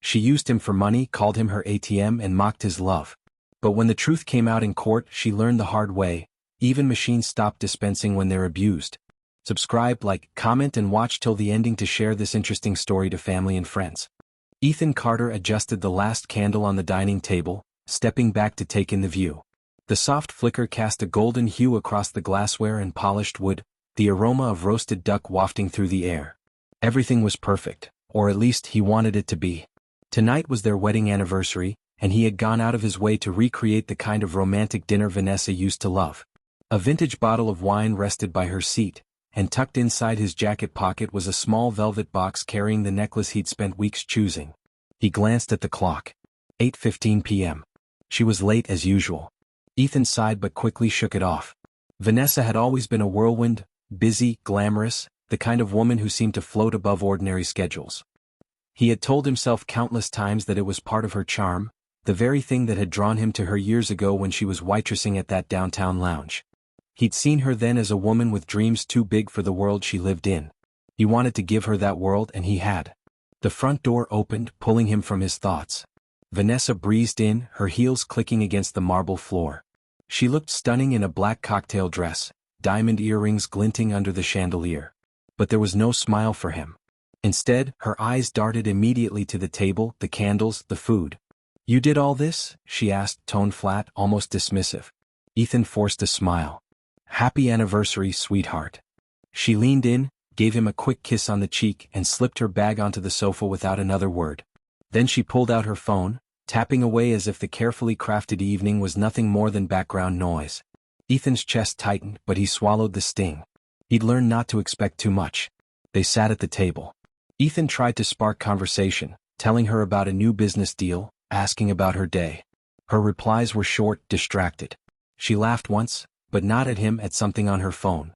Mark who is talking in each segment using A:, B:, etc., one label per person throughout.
A: She used him for money, called him her ATM, and mocked his love. But when the truth came out in court, she learned the hard way. Even machines stop dispensing when they're abused. Subscribe, like, comment, and watch till the ending to share this interesting story to family and friends. Ethan Carter adjusted the last candle on the dining table, stepping back to take in the view. The soft flicker cast a golden hue across the glassware and polished wood, the aroma of roasted duck wafting through the air. Everything was perfect, or at least he wanted it to be. Tonight was their wedding anniversary, and he had gone out of his way to recreate the kind of romantic dinner Vanessa used to love. A vintage bottle of wine rested by her seat, and tucked inside his jacket pocket was a small velvet box carrying the necklace he'd spent weeks choosing. He glanced at the clock. 8:15 p.m. She was late as usual. Ethan sighed but quickly shook it off. Vanessa had always been a whirlwind, busy, glamorous, the kind of woman who seemed to float above ordinary schedules. He had told himself countless times that it was part of her charm, the very thing that had drawn him to her years ago when she was waitressing at that downtown lounge. He'd seen her then as a woman with dreams too big for the world she lived in. He wanted to give her that world, and he had. The front door opened, pulling him from his thoughts. Vanessa breezed in, her heels clicking against the marble floor. She looked stunning in a black cocktail dress, diamond earrings glinting under the chandelier. But there was no smile for him. Instead, her eyes darted immediately to the table, the candles, the food. "You did all this?" she asked, tone flat, almost dismissive. Ethan forced a smile. "Happy anniversary, sweetheart." She leaned in, gave him a quick kiss on the cheek, and slipped her bag onto the sofa without another word. Then she pulled out her phone, tapping away as if the carefully crafted evening was nothing more than background noise. Ethan's chest tightened, but he swallowed the sting. He'd learned not to expect too much. They sat at the table. Ethan tried to spark conversation, telling her about a new business deal, asking about her day. Her replies were short, distracted. She laughed once, but not at him, at something on her phone.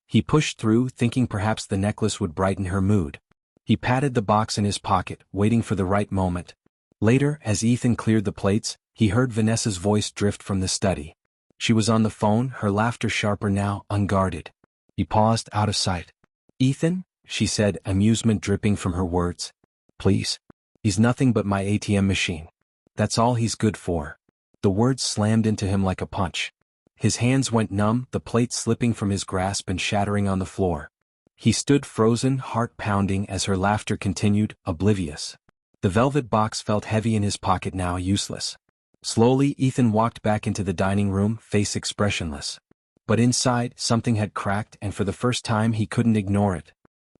A: He pushed through, thinking perhaps the necklace would brighten her mood. He patted the box in his pocket, waiting for the right moment. Later, as Ethan cleared the plates, he heard Vanessa's voice drift from the study. She was on the phone, her laughter sharper now, unguarded. He paused, out of sight. "Ethan?" she said, amusement dripping from her words. "Please. He's nothing but my ATM machine. That's all he's good for." The words slammed into him like a punch. His hands went numb, the plate slipping from his grasp and shattering on the floor. He stood frozen, heart pounding, as her laughter continued, oblivious. The velvet box felt heavy in his pocket now, useless. Slowly, Ethan walked back into the dining room, face expressionless. But inside, something had cracked, and for the first time he couldn't ignore it.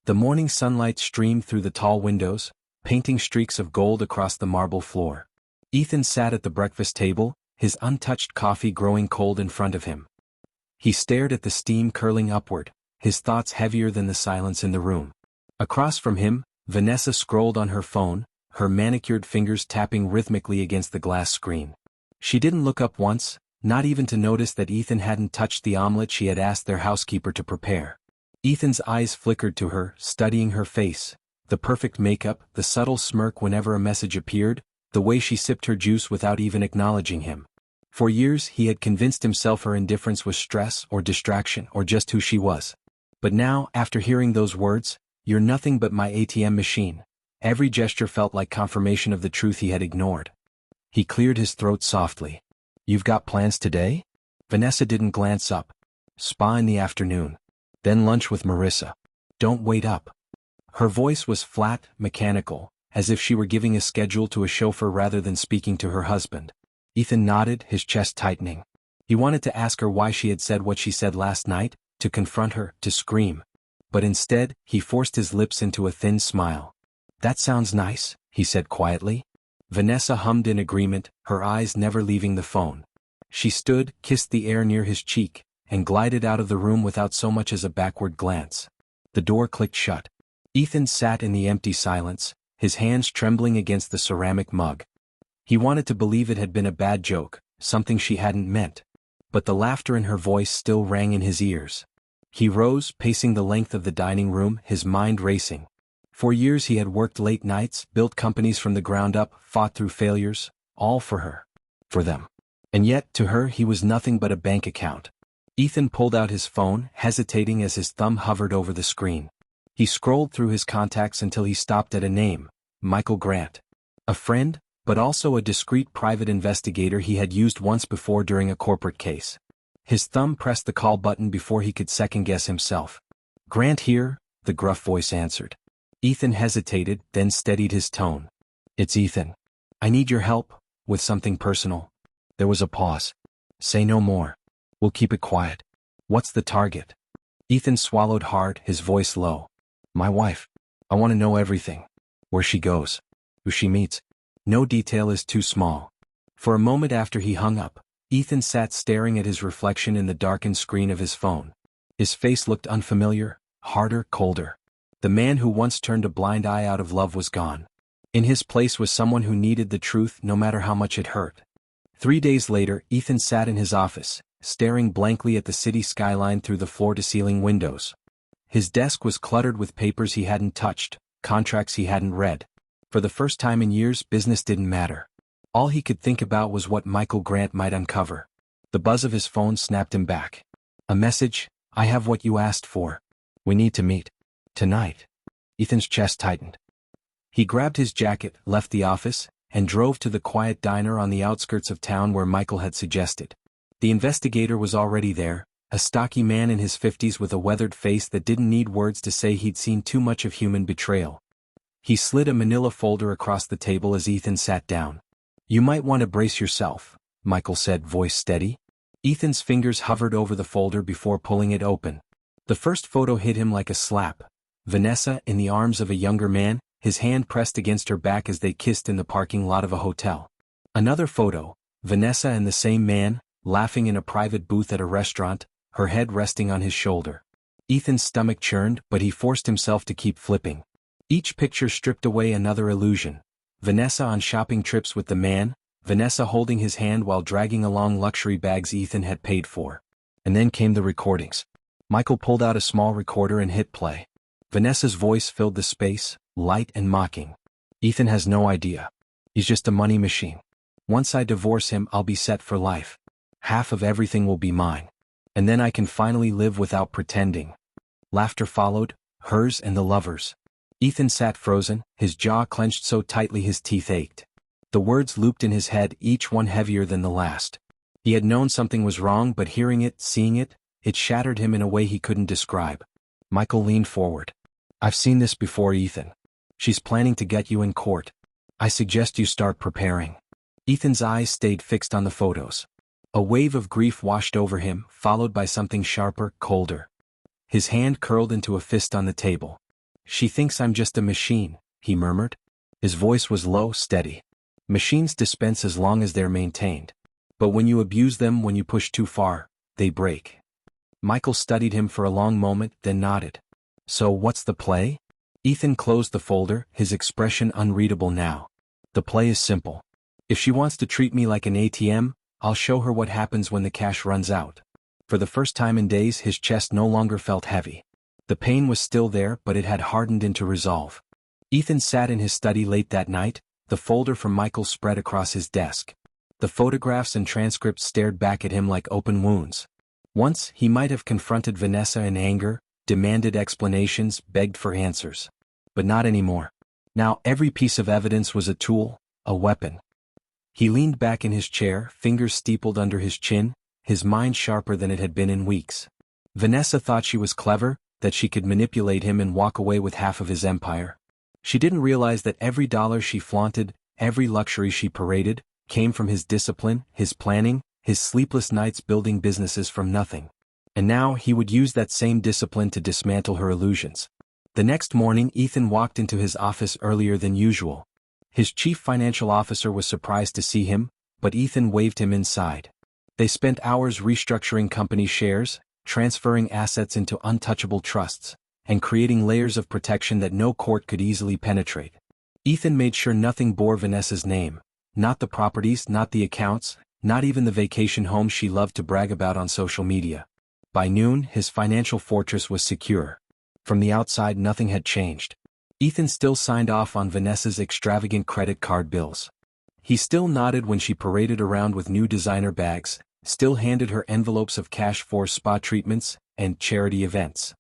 A: The morning sunlight streamed through the tall windows, painting streaks of gold across the marble floor. Ethan sat at the breakfast table, his untouched coffee growing cold in front of him. He stared at the steam curling upward, his thoughts heavier than the silence in the room. Across from him, Vanessa scrolled on her phone, her manicured fingers tapping rhythmically against the glass screen. She didn't look up once, not even to notice that Ethan hadn't touched the omelet she had asked their housekeeper to prepare. Ethan's eyes flickered to her, studying her face, the perfect makeup, the subtle smirk whenever a message appeared, the way she sipped her juice without even acknowledging him. For years he had convinced himself her indifference was stress or distraction or just who she was. But now, after hearing those words, "You're nothing but my ATM machine," every gesture felt like confirmation of the truth he had ignored. He cleared his throat softly. "You've got plans today?" Vanessa didn't glance up. "Spa in the afternoon. Then lunch with Marissa. Don't wait up." Her voice was flat, mechanical, as if she were giving a schedule to a chauffeur rather than speaking to her husband. Ethan nodded, his chest tightening. He wanted to ask her why she had said what she said last night, to confront her, to scream. But instead, he forced his lips into a thin smile. "That sounds nice," he said quietly. Vanessa hummed in agreement, her eyes never leaving the phone. She stood, kissed the air near his cheek, and glided out of the room without so much as a backward glance. The door clicked shut. Ethan sat in the empty silence, his hands trembling against the ceramic mug. He wanted to believe it had been a bad joke, something she hadn't meant. But the laughter in her voice still rang in his ears. He rose, pacing the length of the dining room, his mind racing. For years he had worked late nights, built companies from the ground up, fought through failures, all for her. For them. And yet, to her he was nothing but a bank account. Ethan pulled out his phone, hesitating as his thumb hovered over the screen. He scrolled through his contacts until he stopped at a name, Michael Grant. A friend, but also a discreet private investigator he had used once before during a corporate case. His thumb pressed the call button before he could second-guess himself. "Grant here," the gruff voice answered. Ethan hesitated, then steadied his tone. "It's Ethan. I need your help, with something personal." There was a pause. "Say no more. We'll keep it quiet." "What's the target?" Ethan swallowed hard, his voice low. "My wife. I want to know everything. Where she goes. Who she meets. No detail is too small." For a moment after he hung up, Ethan sat staring at his reflection in the darkened screen of his phone. His face looked unfamiliar, harder, colder. The man who once turned a blind eye out of love was gone. In his place was someone who needed the truth no matter how much it hurt. 3 days later, Ethan sat in his office, staring blankly at the city skyline through the floor-to-ceiling windows. His desk was cluttered with papers he hadn't touched, contracts he hadn't read. For the first time in years, business didn't matter. All he could think about was what Michael Grant might uncover. The buzz of his phone snapped him back. A message: "I have what you asked for. We need to meet. Tonight." Ethan's chest tightened. He grabbed his jacket, left the office, and drove to the quiet diner on the outskirts of town where Michael had suggested. The investigator was already there, a stocky man in his 50s with a weathered face that didn't need words to say he'd seen too much of human betrayal. He slid a manila folder across the table as Ethan sat down. "You might want to brace yourself," Michael said, voice steady. Ethan's fingers hovered over the folder before pulling it open. The first photo hit him like a slap. Vanessa in the arms of a younger man, his hand pressed against her back as they kissed in the parking lot of a hotel. Another photo, Vanessa and the same man, laughing in a private booth at a restaurant, her head resting on his shoulder. Ethan's stomach churned, but he forced himself to keep flipping. Each picture stripped away another illusion. Vanessa on shopping trips with the man, Vanessa holding his hand while dragging along luxury bags Ethan had paid for. And then came the recordings. Michael pulled out a small recorder and hit play. Vanessa's voice filled the space, light and mocking. "Ethan has no idea. He's just a money machine. Once I divorce him, I'll be set for life. Half of everything will be mine. And then I can finally live without pretending." Laughter followed, hers and the lover's. Ethan sat frozen, his jaw clenched so tightly his teeth ached. The words looped in his head, each one heavier than the last. He had known something was wrong, but hearing it, seeing it, it shattered him in a way he couldn't describe. Michael leaned forward. "I've seen this before, Ethan. She's planning to get you in court. I suggest you start preparing." Ethan's eyes stayed fixed on the photos. A wave of grief washed over him, followed by something sharper, colder. His hand curled into a fist on the table. "She thinks I'm just a machine," he murmured. His voice was low, steady. "Machines dispense as long as they're maintained. But when you abuse them, when you push too far, they break." Michael studied him for a long moment, then nodded. "So what's the play?" Ethan closed the folder, his expression unreadable now. "The play is simple. If she wants to treat me like an ATM, I'll show her what happens when the cash runs out." For the first time in days, his chest no longer felt heavy. The pain was still there, but it had hardened into resolve. Ethan sat in his study late that night, the folder from Michael spread across his desk. The photographs and transcripts stared back at him like open wounds. Once, he might have confronted Vanessa in anger, demanded explanations, begged for answers. But not anymore. Now every piece of evidence was a tool, a weapon. He leaned back in his chair, fingers steepled under his chin, his mind sharper than it had been in weeks. Vanessa thought she was clever, that she could manipulate him and walk away with half of his empire. She didn't realize that every dollar she flaunted, every luxury she paraded, came from his discipline, his planning, his sleepless nights building businesses from nothing. And now he would use that same discipline to dismantle her illusions. The next morning, Ethan walked into his office earlier than usual. His chief financial officer was surprised to see him, but Ethan waved him inside. They spent hours restructuring company shares, transferring assets into untouchable trusts, and creating layers of protection that no court could easily penetrate. Ethan made sure nothing bore Vanessa's name, not the properties, not the accounts, not even the vacation home she loved to brag about on social media. By noon, his financial fortress was secure. From the outside, nothing had changed. Ethan still signed off on Vanessa's extravagant credit card bills. He still nodded when she paraded around with new designer bags, still handed her envelopes of cash for spa treatments and charity events.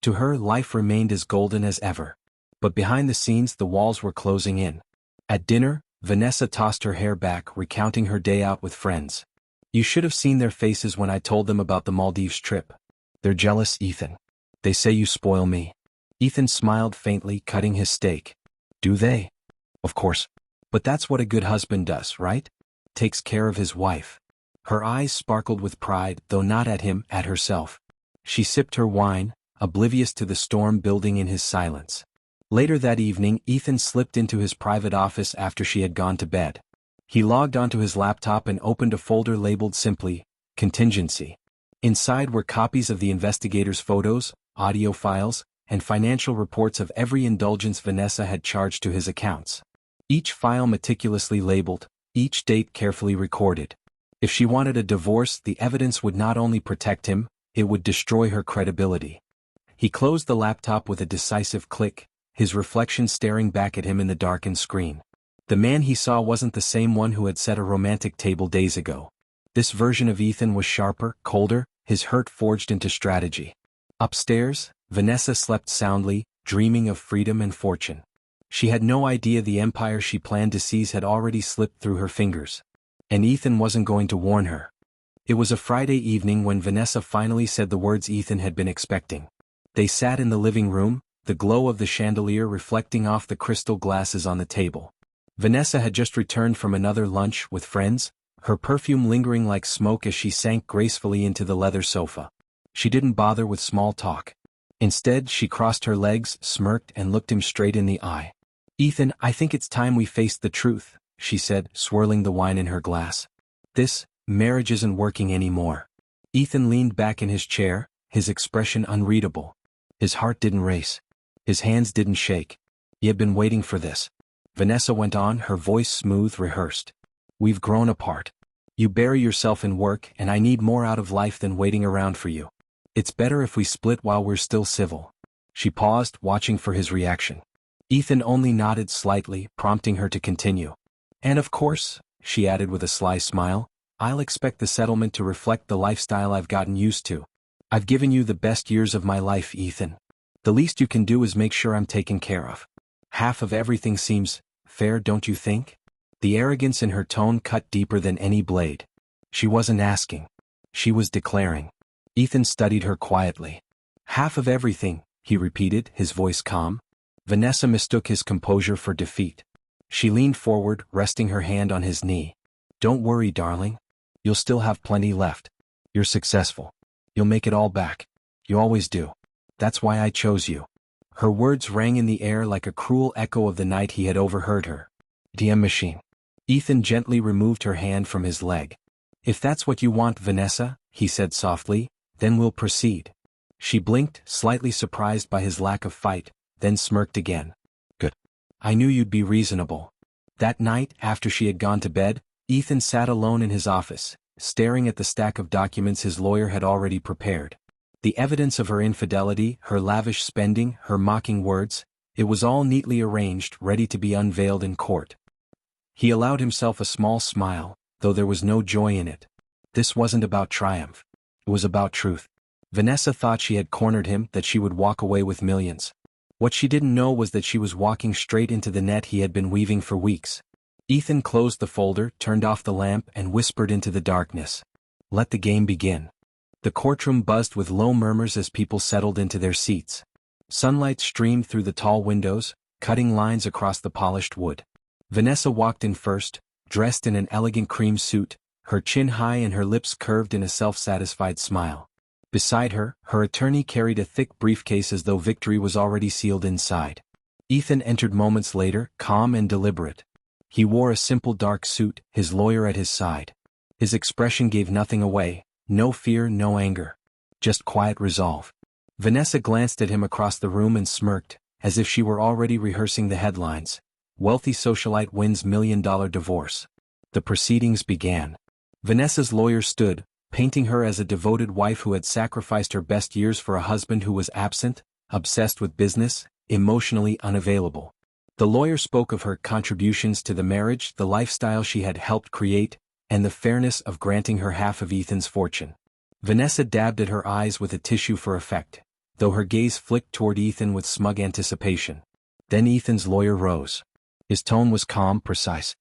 A: To her, life remained as golden as ever. But behind the scenes, the walls were closing in. At dinner, Vanessa tossed her hair back, recounting her day out with friends. You should have seen their faces when I told them about the Maldives trip. They're jealous, Ethan. They say you spoil me. Ethan smiled faintly, cutting his steak. Do they? Of course. But that's what a good husband does, right? Takes care of his wife. Her eyes sparkled with pride, though not at him, at herself. She sipped her wine, oblivious to the storm building in his silence. Later that evening, Ethan slipped into his private office after she had gone to bed. He logged onto his laptop and opened a folder labeled simply, Contingency. Inside were copies of the investigators' photos, audio files, and financial reports of every indulgence Vanessa had charged to his accounts. Each file meticulously labeled, each date carefully recorded. If she wanted a divorce, the evidence would not only protect him, it would destroy her credibility. He closed the laptop with a decisive click, his reflection staring back at him in the darkened screen. The man he saw wasn't the same one who had set a romantic table days ago. This version of Ethan was sharper, colder, his hurt forged into strategy. Upstairs, Vanessa slept soundly, dreaming of freedom and fortune. She had no idea the empire she planned to seize had already slipped through her fingers. And Ethan wasn't going to warn her. It was a Friday evening when Vanessa finally said the words Ethan had been expecting. They sat in the living room, the glow of the chandelier reflecting off the crystal glasses on the table. Vanessa had just returned from another lunch with friends, her perfume lingering like smoke as she sank gracefully into the leather sofa. She didn't bother with small talk. Instead, she crossed her legs, smirked, and looked him straight in the eye. Ethan, I think it's time we faced the truth, she said, swirling the wine in her glass. This marriage isn't working anymore. Ethan leaned back in his chair, his expression unreadable. His heart didn't race. His hands didn't shake. He had been waiting for this. Vanessa went on, her voice smooth, rehearsed. We've grown apart. You bury yourself in work, and I need more out of life than waiting around for you. It's better if we split while we're still civil. She paused, watching for his reaction. Ethan only nodded slightly, prompting her to continue. And of course, she added with a sly smile, I'll expect the settlement to reflect the lifestyle I've gotten used to. I've given you the best years of my life, Ethan. The least you can do is make sure I'm taken care of. Half of everything seems fair, don't you think? The arrogance in her tone cut deeper than any blade. She wasn't asking. She was declaring. Ethan studied her quietly. Half of everything, he repeated, his voice calm. Vanessa mistook his composure for defeat. She leaned forward, resting her hand on his knee. Don't worry, darling. You'll still have plenty left. You're successful. You'll make it all back. You always do. That's why I chose you. Her words rang in the air like a cruel echo of the night he had overheard her. ATM machine. Ethan gently removed her hand from his leg. If that's what you want, Vanessa, he said softly, then we'll proceed. She blinked, slightly surprised by his lack of fight, then smirked again. Good. I knew you'd be reasonable. That night, after she had gone to bed, Ethan sat alone in his office, staring at the stack of documents his lawyer had already prepared. The evidence of her infidelity, her lavish spending, her mocking words, it was all neatly arranged, ready to be unveiled in court. He allowed himself a small smile, though there was no joy in it. This wasn't about triumph. It was about truth. Vanessa thought she had cornered him, that she would walk away with millions. What she didn't know was that she was walking straight into the net he had been weaving for weeks. Ethan closed the folder, turned off the lamp, and whispered into the darkness. Let the game begin. The courtroom buzzed with low murmurs as people settled into their seats. Sunlight streamed through the tall windows, cutting lines across the polished wood. Vanessa walked in first, dressed in an elegant cream suit, her chin high and her lips curved in a self-satisfied smile. Beside her, her attorney carried a thick briefcase as though victory was already sealed inside. Ethan entered moments later, calm and deliberate. He wore a simple dark suit, his lawyer at his side. His expression gave nothing away, no fear, no anger. Just quiet resolve. Vanessa glanced at him across the room and smirked, as if she were already rehearsing the headlines. Wealthy socialite wins $1 million divorce. The proceedings began. Vanessa's lawyer stood, painting her as a devoted wife who had sacrificed her best years for a husband who was absent, obsessed with business, emotionally unavailable. The lawyer spoke of her contributions to the marriage, the lifestyle she had helped create, and the fairness of granting her half of Ethan's fortune. Vanessa dabbed at her eyes with a tissue for effect, though her gaze flicked toward Ethan with smug anticipation. Then Ethan's lawyer rose. His tone was calm, precise.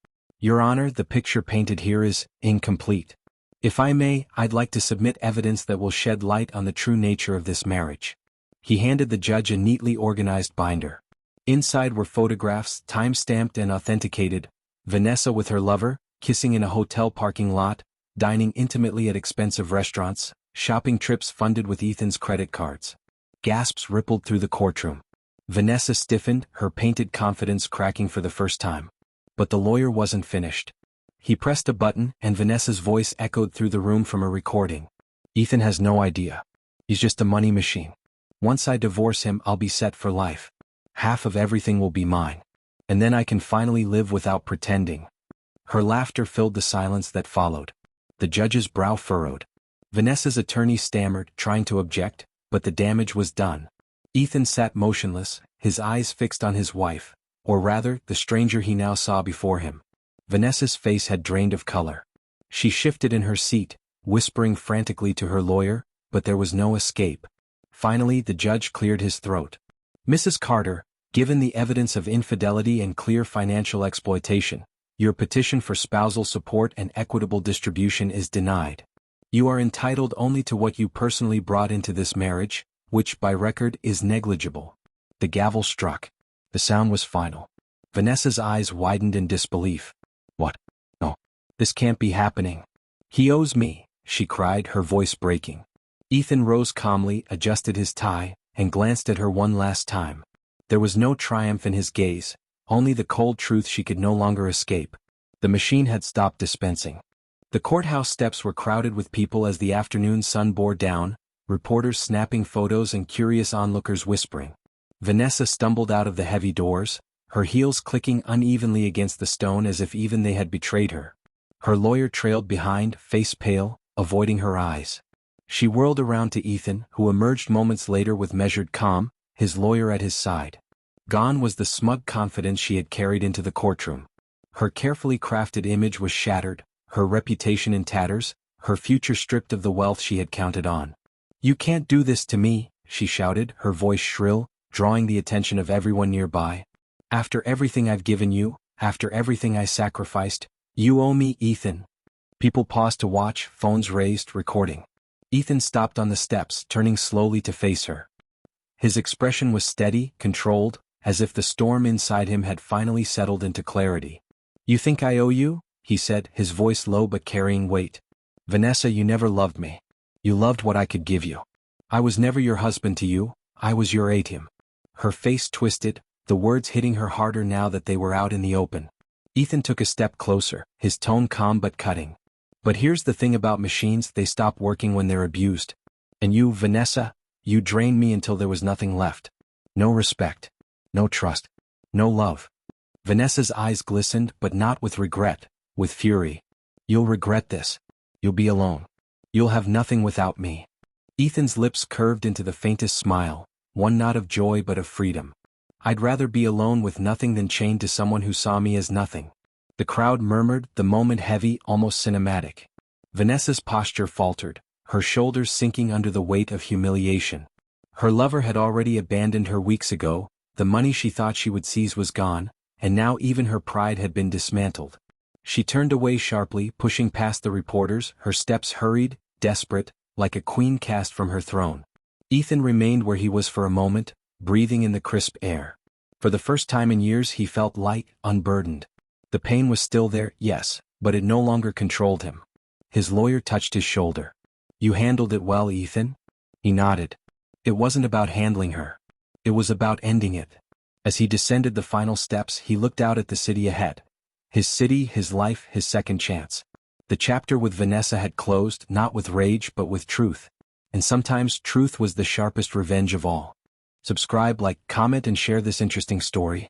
A: Your Honor, the picture painted here is incomplete. If I may, I'd like to submit evidence that will shed light on the true nature of this marriage. He handed the judge a neatly organized binder. Inside were photographs, time-stamped and authenticated, Vanessa with her lover, kissing in a hotel parking lot, dining intimately at expensive restaurants, shopping trips funded with Ethan's credit cards. Gasps rippled through the courtroom. Vanessa stiffened, her painted confidence cracking for the first time. But the lawyer wasn't finished. He pressed a button, and Vanessa's voice echoed through the room from a recording. Ethan has no idea. He's just a money machine. Once I divorce him, I'll be set for life. Half of everything will be mine. And then I can finally live without pretending. Her laughter filled the silence that followed. The judge's brow furrowed. Vanessa's attorney stammered, trying to object, but the damage was done. Ethan sat motionless, his eyes fixed on his wife, or rather, the stranger he now saw before him. Vanessa's face had drained of color. She shifted in her seat, whispering frantically to her lawyer, but there was no escape. Finally, the judge cleared his throat. Mrs. Carter, given the evidence of infidelity and clear financial exploitation, your petition for spousal support and equitable distribution is denied. You are entitled only to what you personally brought into this marriage, which by record is negligible. The gavel struck. The sound was final. Vanessa's eyes widened in disbelief. What? No. This can't be happening. He owes me, she cried, her voice breaking. Ethan rose calmly, adjusted his tie, and glanced at her one last time. There was no triumph in his gaze, only the cold truth she could no longer escape. The machine had stopped dispensing. The courthouse steps were crowded with people as the afternoon sun bore down, reporters snapping photos and curious onlookers whispering. Vanessa stumbled out of the heavy doors, her heels clicking unevenly against the stone as if even they had betrayed her. Her lawyer trailed behind, face pale, avoiding her eyes. She whirled around to Ethan, who emerged moments later with measured calm, his lawyer at his side. Gone was the smug confidence she had carried into the courtroom. Her carefully crafted image was shattered, her reputation in tatters, her future stripped of the wealth she had counted on. You can't do this to me, she shouted, her voice shrill, drawing the attention of everyone nearby. After everything I've given you, after everything I sacrificed, you owe me, Ethan. People paused to watch, phones raised, recording. Ethan stopped on the steps, turning slowly to face her. His expression was steady, controlled, as if the storm inside him had finally settled into clarity. You think I owe you? He said, his voice low but carrying weight. Vanessa, you never loved me. You loved what I could give you. I was never your husband to you, I was your ATM. Her face twisted, the words hitting her harder now that they were out in the open. Ethan took a step closer, his tone calm but cutting. But here's the thing about machines, they stop working when they're abused. And you, Vanessa, you drained me until there was nothing left. No respect. No trust. No love. Vanessa's eyes glistened, but not with regret, with fury. You'll regret this. You'll be alone. You'll have nothing without me. Ethan's lips curved into the faintest smile, one not of joy but of freedom. I'd rather be alone with nothing than chained to someone who saw me as nothing. The crowd murmured, the moment heavy, almost cinematic. Vanessa's posture faltered, her shoulders sinking under the weight of humiliation. Her lover had already abandoned her weeks ago, the money she thought she would seize was gone, and now even her pride had been dismantled. She turned away sharply, pushing past the reporters, her steps hurried, desperate, like a queen cast from her throne. Ethan remained where he was for a moment, breathing in the crisp air. For the first time in years he felt light, unburdened. The pain was still there, yes, but it no longer controlled him. His lawyer touched his shoulder. You handled it well, Ethan? He nodded. It wasn't about handling her. It was about ending it. As he descended the final steps, he looked out at the city ahead. His city, his life, his second chance. The chapter with Vanessa had closed, not with rage but with truth. And sometimes truth was the sharpest revenge of all. Subscribe, like, comment and share this interesting story.